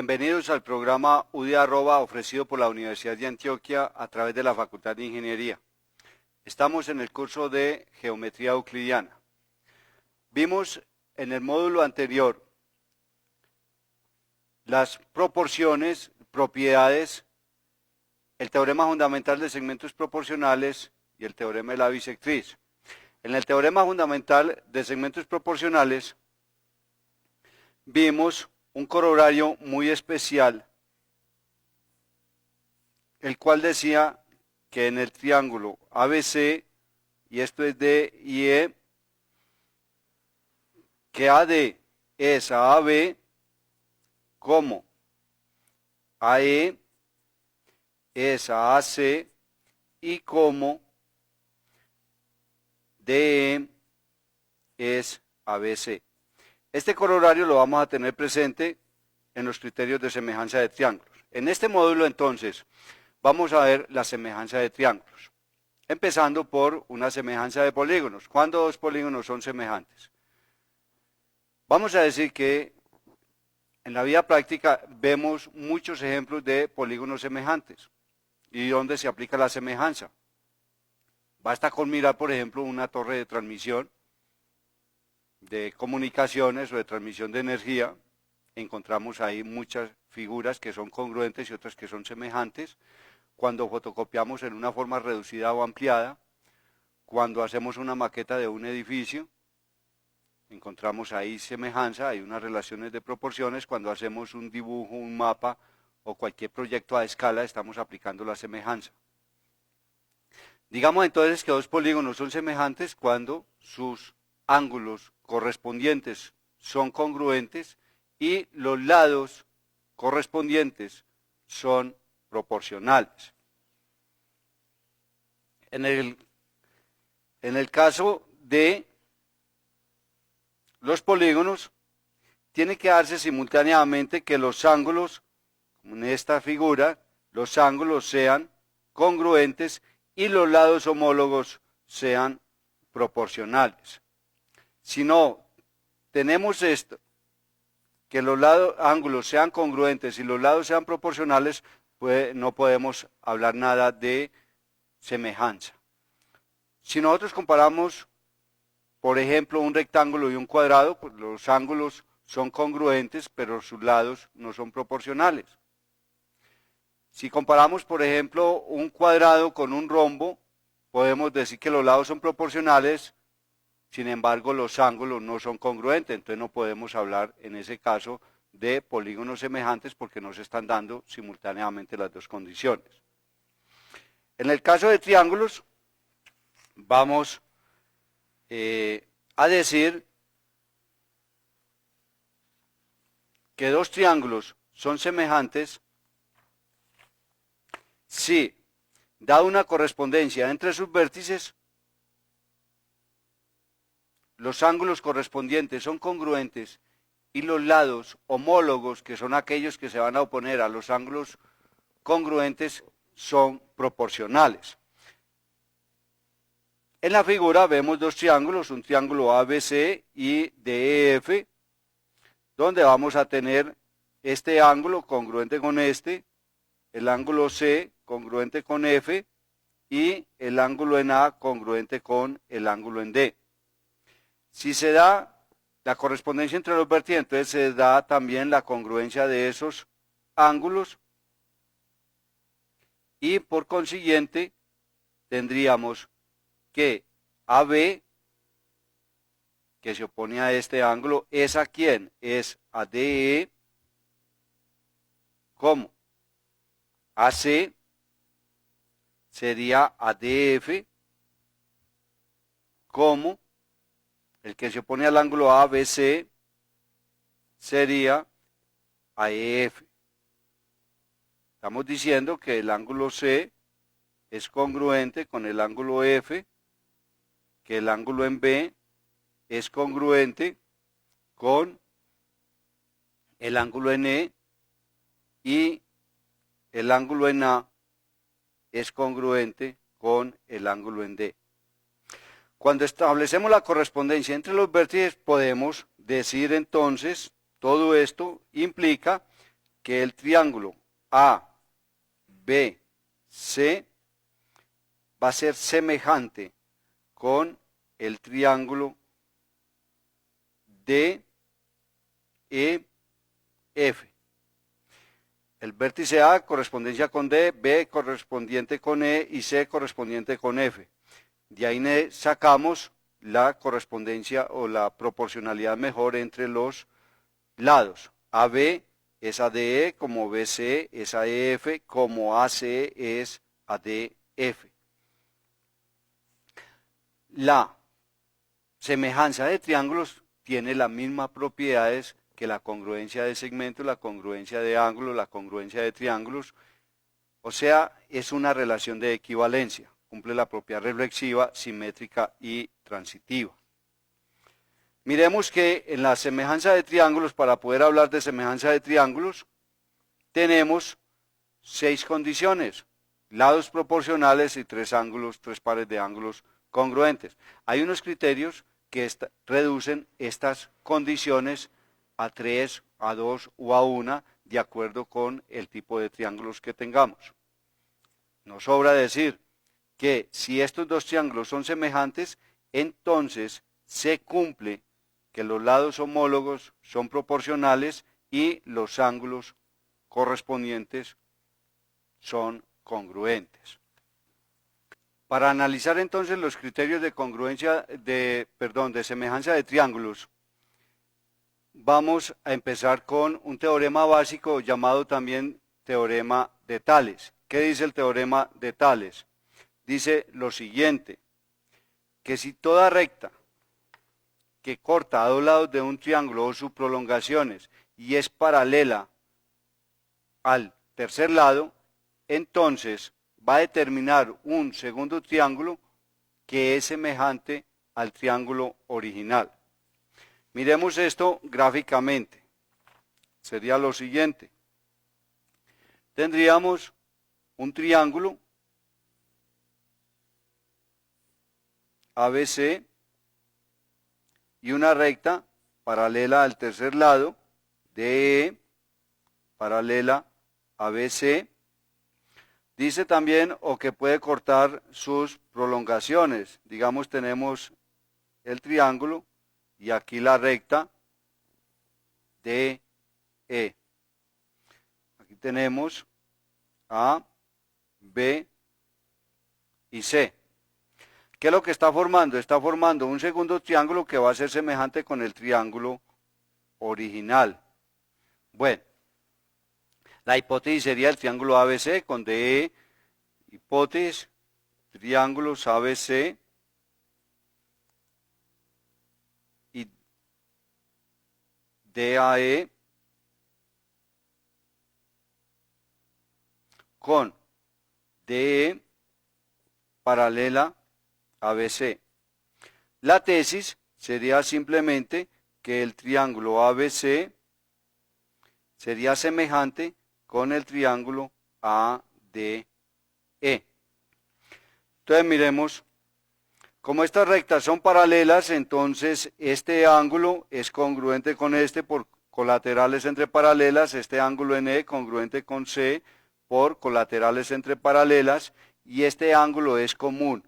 Bienvenidos al programa UDI@ ofrecido por la Universidad de Antioquia a través de la Facultad de Ingeniería. Estamos en el curso de Geometría Euclidiana. Vimos en el módulo anterior las proporciones, propiedades, el teorema fundamental de segmentos proporcionales y el teorema de la bisectriz. En el teorema fundamental de segmentos proporcionales vimos un corolario muy especial, el cual decía que en el triángulo ABC, y esto es D y E, que AD es a AB, como AE es a AC, y como DE es a BC. Este corolario lo vamos a tener presente en los criterios de semejanza de triángulos. En este módulo, entonces, vamos a ver la semejanza de triángulos, empezando por una semejanza de polígonos. ¿Cuándo dos polígonos son semejantes? Vamos a decir que en la vida práctica vemos muchos ejemplos de polígonos semejantes. ¿Y dónde se aplica la semejanza? Basta con mirar, por ejemplo, una torre de transmisión de comunicaciones o de transmisión de energía. Encontramos ahí muchas figuras que son congruentes y otras que son semejantes. Cuando fotocopiamos en una forma reducida o ampliada, cuando hacemos una maqueta de un edificio, encontramos ahí semejanza, hay unas relaciones de proporciones. Cuando hacemos un dibujo, un mapa o cualquier proyecto a escala, estamos aplicando la semejanza. Digamos entonces que dos polígonos son semejantes cuando sus ángulos correspondientes son congruentes y los lados correspondientes son proporcionales. En el caso de los polígonos, tiene que darse simultáneamente que los ángulos, como en esta figura, los ángulos sean congruentes y los lados homólogos sean proporcionales. Si no tenemos esto, que los ángulos sean congruentes y los lados sean proporcionales, pues no podemos hablar nada de semejanza. Si nosotros comparamos, por ejemplo, un rectángulo y un cuadrado, pues los ángulos son congruentes, pero sus lados no son proporcionales. Si comparamos, por ejemplo, un cuadrado con un rombo, podemos decir que los lados son proporcionales, sin embargo, los ángulos no son congruentes, entonces no podemos hablar en ese caso de polígonos semejantes porque no se están dando simultáneamente las dos condiciones. En el caso de triángulos, vamos a decir que dos triángulos son semejantes si, dada una correspondencia entre sus vértices, los ángulos correspondientes son congruentes y los lados homólogos, que son aquellos que se van a oponer a los ángulos congruentes, son proporcionales. En la figura vemos dos triángulos, un triángulo ABC y DEF, donde vamos a tener este ángulo congruente con este, el ángulo C congruente con F y el ángulo en A congruente con el ángulo en D. Si se da la correspondencia entre los vértices, entonces se da también la congruencia de esos ángulos y por consiguiente tendríamos que AB, que se opone a este ángulo, ¿es a quién? Es a DE, como AC sería a DF, como el que se opone al ángulo ABC sería a EF. Estamos diciendo que el ángulo C es congruente con el ángulo F, que el ángulo en B es congruente con el ángulo en E y el ángulo en A es congruente con el ángulo en D. Cuando establecemos la correspondencia entre los vértices, podemos decir entonces, todo esto implica que el triángulo ABC va a ser semejante con el triángulo DEF. El vértice A correspondencia con D, B correspondiente con E y C correspondiente con F. De ahí sacamos la correspondencia o la proporcionalidad mejor entre los lados. AB es ADE, como BC es AEF, como AC es ADF. La semejanza de triángulos tiene las mismas propiedades que la congruencia de segmentos, la congruencia de ángulos, la congruencia de triángulos. O sea, es una relación de equivalencia. Cumple la propiedad reflexiva, simétrica y transitiva. Miremos que en la semejanza de triángulos, para poder hablar de semejanza de triángulos, tenemos 6 condiciones: lados proporcionales y 3 ángulos, 3 pares de ángulos congruentes. Hay unos criterios que reducen estas condiciones a 3, a 2 o a 1, de acuerdo con el tipo de triángulos que tengamos. Nos sobra decir que si estos dos triángulos son semejantes, entonces se cumple que los lados homólogos son proporcionales y los ángulos correspondientes son congruentes. Para analizar entonces los criterios de de semejanza de triángulos, vamos a empezar con un teorema básico llamado también teorema de Tales. ¿Qué dice el teorema de Tales? Dice lo siguiente, que si toda recta que corta a dos lados de un triángulo o sus prolongaciones y es paralela al tercer lado, entonces va a determinar un segundo triángulo que es semejante al triángulo original. Miremos esto gráficamente. Sería lo siguiente. Tendríamos un triángulo ABC y una recta paralela al tercer lado, DE, paralela a BC. Dice también o que puede cortar sus prolongaciones. Digamos, tenemos el triángulo y aquí la recta DE. Aquí tenemos A, B y C. ¿Qué es lo que está formando? Está formando un segundo triángulo que va a ser semejante con el triángulo original. Bueno, la hipótesis sería el triángulo ABC con DE, hipótesis, triángulos ABC y DAE con DE paralela ABC. La tesis sería simplemente que el triángulo ABC sería semejante con el triángulo ADE. Entonces miremos, como estas rectas son paralelas, entonces este ángulo es congruente con este por colaterales entre paralelas, este ángulo en E congruente con C por colaterales entre paralelas, y este ángulo es común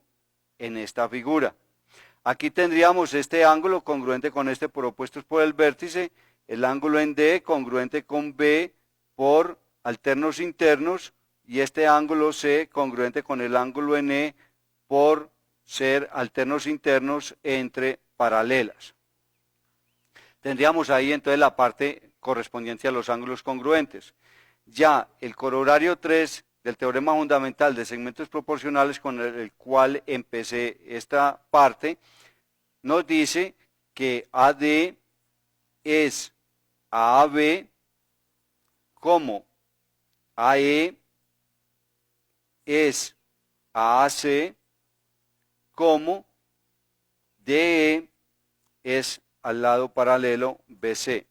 en esta figura. Aquí tendríamos este ángulo congruente con este por opuestos por el vértice, el ángulo en D congruente con B por alternos internos, y este ángulo C congruente con el ángulo en E por ser alternos internos entre paralelas. Tendríamos ahí entonces la parte correspondiente a los ángulos congruentes. Ya el corolario 3 del teorema fundamental de segmentos proporcionales con el cual empecé esta parte, nos dice que AD es a AB como AE es a AC como DE es al lado paralelo BC.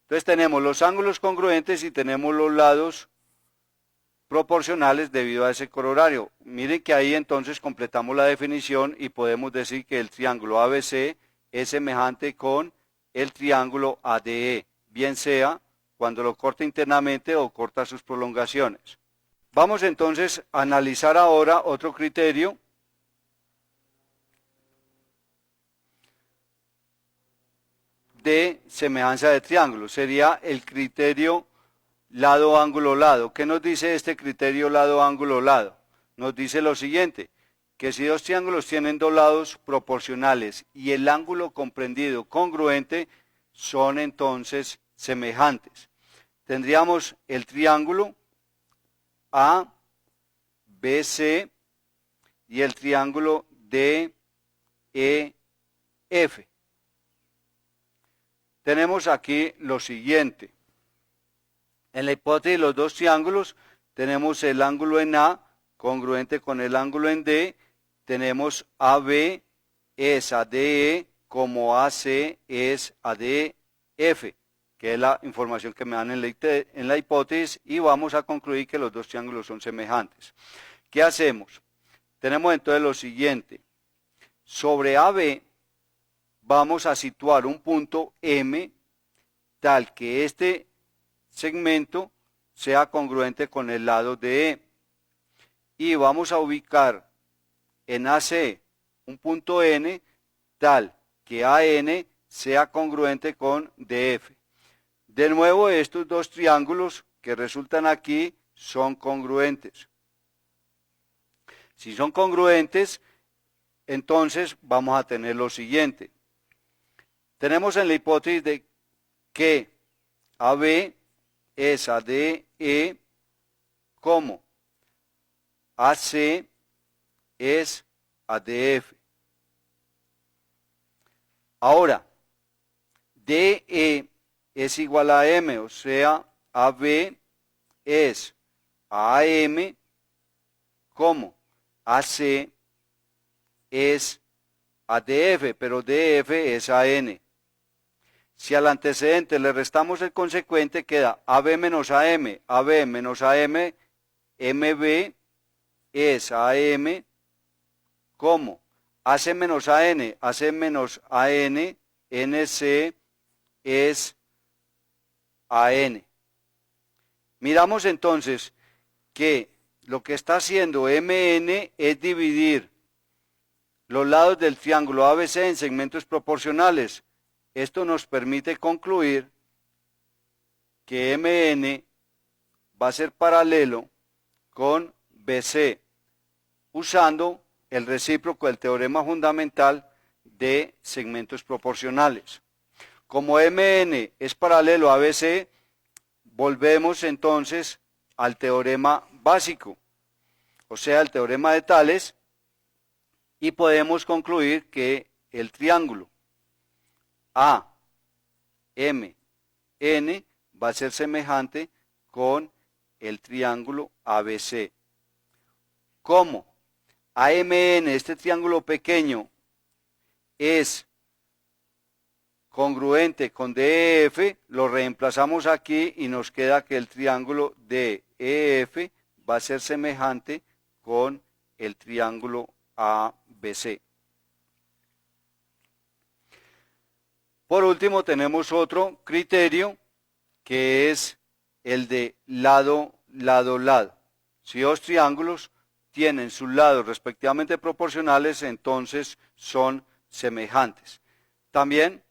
Entonces tenemos los ángulos congruentes y tenemos los lados proporcionales debido a ese corolario. Miren que ahí entonces completamos la definición y podemos decir que el triángulo ABC es semejante con el triángulo ADE, bien sea cuando lo corta internamente o corta sus prolongaciones. Vamos entonces a analizar ahora otro criterio de semejanza de triángulos. Sería el criterio lado, ángulo, lado. ¿Qué nos dice este criterio lado, ángulo, lado? Nos dice lo siguiente, que si dos triángulos tienen dos lados proporcionales y el ángulo comprendido congruente, son entonces semejantes. Tendríamos el triángulo ABC y el triángulo DEF. Tenemos aquí lo siguiente. En la hipótesis de los dos triángulos tenemos el ángulo en A congruente con el ángulo en D. Tenemos AB es ADE como AC es ADF, que es la información que me dan en la hipótesis, y vamos a concluir que los dos triángulos son semejantes. ¿Qué hacemos? Tenemos entonces lo siguiente. Sobre AB vamos a situar un punto M tal que este segmento sea congruente con el lado de E. Y vamos a ubicar en AC un punto N tal que AN sea congruente con DF. De nuevo, estos dos triángulos que resultan aquí son congruentes. Si son congruentes, entonces vamos a tener lo siguiente. Tenemos en la hipótesis de que AB es ADE como AC es ADF. Ahora, DE es igual a M, o sea, AB es AM como AC es ADF, pero DF es AN. Si al antecedente le restamos el consecuente, queda AB menos AM, AB menos AM, MB es AM como AC menos AN, AC menos AN, NC es AN. Miramos entonces que lo que está haciendo MN es dividir los lados del triángulo ABC en segmentos proporcionales. Esto nos permite concluir que MN va a ser paralelo con BC, usando el recíproco del teorema fundamental de segmentos proporcionales. Como MN es paralelo a BC, volvemos entonces al teorema básico, o sea, el teorema de Tales, y podemos concluir que el triángulo AMN va a ser semejante con el triángulo ABC. Como AMN, este triángulo pequeño, es congruente con DEF, lo reemplazamos aquí y nos queda que el triángulo DEF va a ser semejante con el triángulo ABC. Por último, tenemos otro criterio que es el de lado, lado, lado. Si dos triángulos tienen sus lados respectivamente proporcionales, entonces son semejantes. También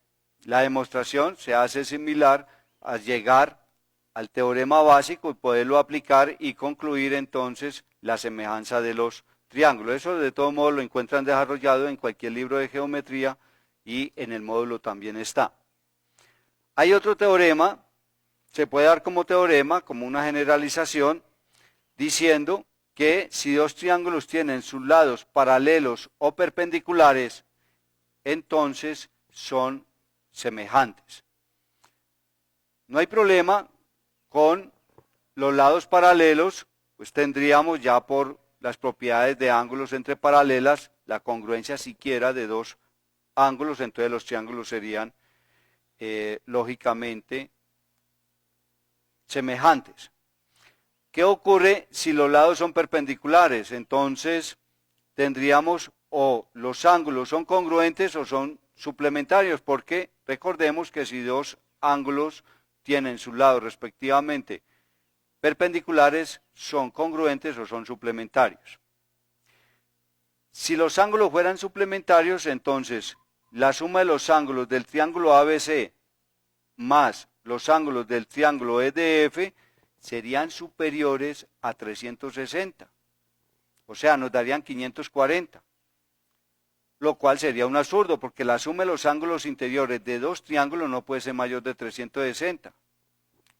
la demostración se hace similar a llegar al teorema básico y poderlo aplicar y concluir entonces la semejanza de los triángulos. Eso de todos modos lo encuentran desarrollado en cualquier libro de geometría y en el módulo también está. Hay otro teorema, se puede dar como teorema, como una generalización, diciendo que si dos triángulos tienen sus lados paralelos o perpendiculares, entonces son semejantes. No hay problema con los lados paralelos, pues tendríamos ya por las propiedades de ángulos entre paralelas la congruencia siquiera de dos ángulos, entonces los triángulos serían lógicamente semejantes. ¿Qué ocurre si los lados son perpendiculares? Entonces tendríamos o los ángulos son congruentes o son suplementarios, porque recordemos que si dos ángulos tienen sus lados respectivamente perpendiculares, son congruentes o son suplementarios. Si los ángulos fueran suplementarios, entonces la suma de los ángulos del triángulo ABC más los ángulos del triángulo EDF serían superiores a 360. O sea, nos darían 540. Lo cual sería un absurdo, porque la suma de los ángulos interiores de dos triángulos no puede ser mayor de 360.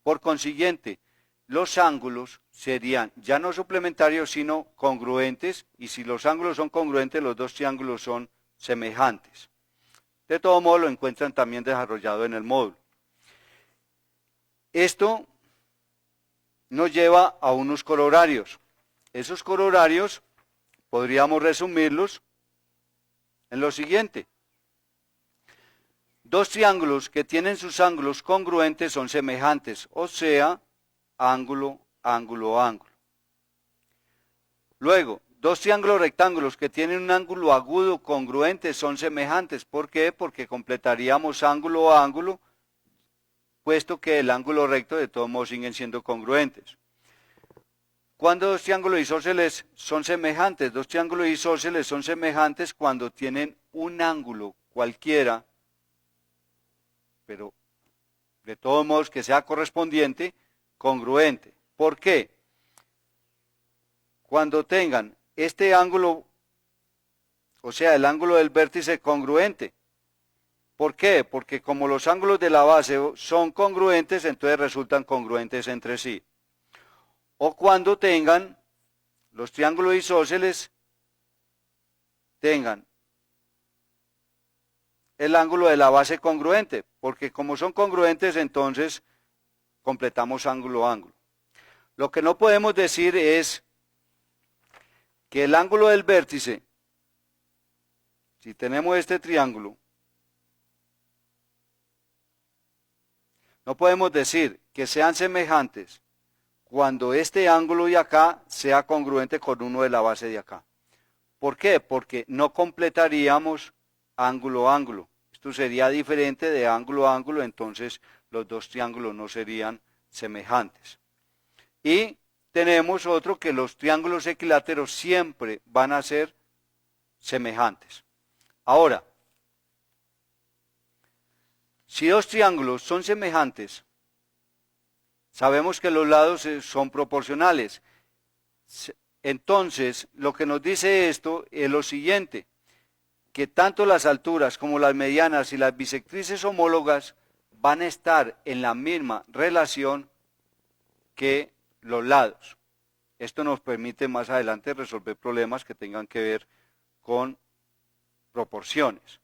Por consiguiente, los ángulos serían ya no suplementarios, sino congruentes, y si los ángulos son congruentes, los dos triángulos son semejantes. De todo modo, lo encuentran también desarrollado en el módulo. Esto nos lleva a unos corolarios. Esos corolarios podríamos resumirlos en lo siguiente. Dos triángulos que tienen sus ángulos congruentes son semejantes, o sea, ángulo, ángulo, ángulo. Luego, dos triángulos rectángulos que tienen un ángulo agudo congruente son semejantes. ¿Por qué? Porque completaríamos ángulo a ángulo, puesto que el ángulo recto de todos modos siguen siendo congruentes. Cuando dos triángulos isósceles son semejantes, dos triángulos isósceles son semejantes cuando tienen un ángulo cualquiera, pero de todos modos que sea correspondiente, congruente. ¿Por qué? Cuando tengan este ángulo, o sea, el ángulo del vértice congruente. ¿Por qué? Porque como los ángulos de la base son congruentes, entonces resultan congruentes entre sí. O cuando tengan los triángulos isósceles, tengan el ángulo de la base congruente, porque como son congruentes, entonces completamos ángulo a ángulo. Lo que no podemos decir es que el ángulo del vértice, si tenemos este triángulo, no podemos decir que sean semejantes cuando este ángulo de acá sea congruente con uno de la base de acá. ¿Por qué? Porque no completaríamos ángulo a ángulo. Esto sería diferente de ángulo a ángulo, entonces los dos triángulos no serían semejantes. Y tenemos otro, que los triángulos equiláteros siempre van a ser semejantes. Ahora, si dos triángulos son semejantes, sabemos que los lados son proporcionales. Entonces, lo que nos dice esto es lo siguiente, que tanto las alturas como las medianas y las bisectrices homólogas van a estar en la misma relación que los lados. Esto nos permite más adelante resolver problemas que tengan que ver con proporciones.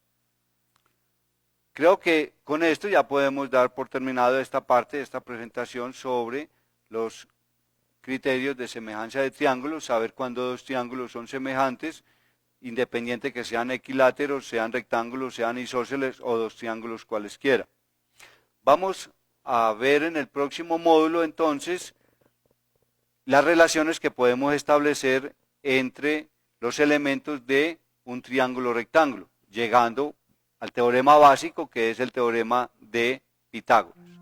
Creo que con esto ya podemos dar por terminado esta parte de esta presentación sobre los criterios de semejanza de triángulos, saber cuándo dos triángulos son semejantes, independiente que sean equiláteros, sean rectángulos, sean isósceles o dos triángulos cualesquiera. Vamos a ver en el próximo módulo entonces las relaciones que podemos establecer entre los elementos de un triángulo rectángulo, llegando al teorema básico, que es el teorema de Pitágoras.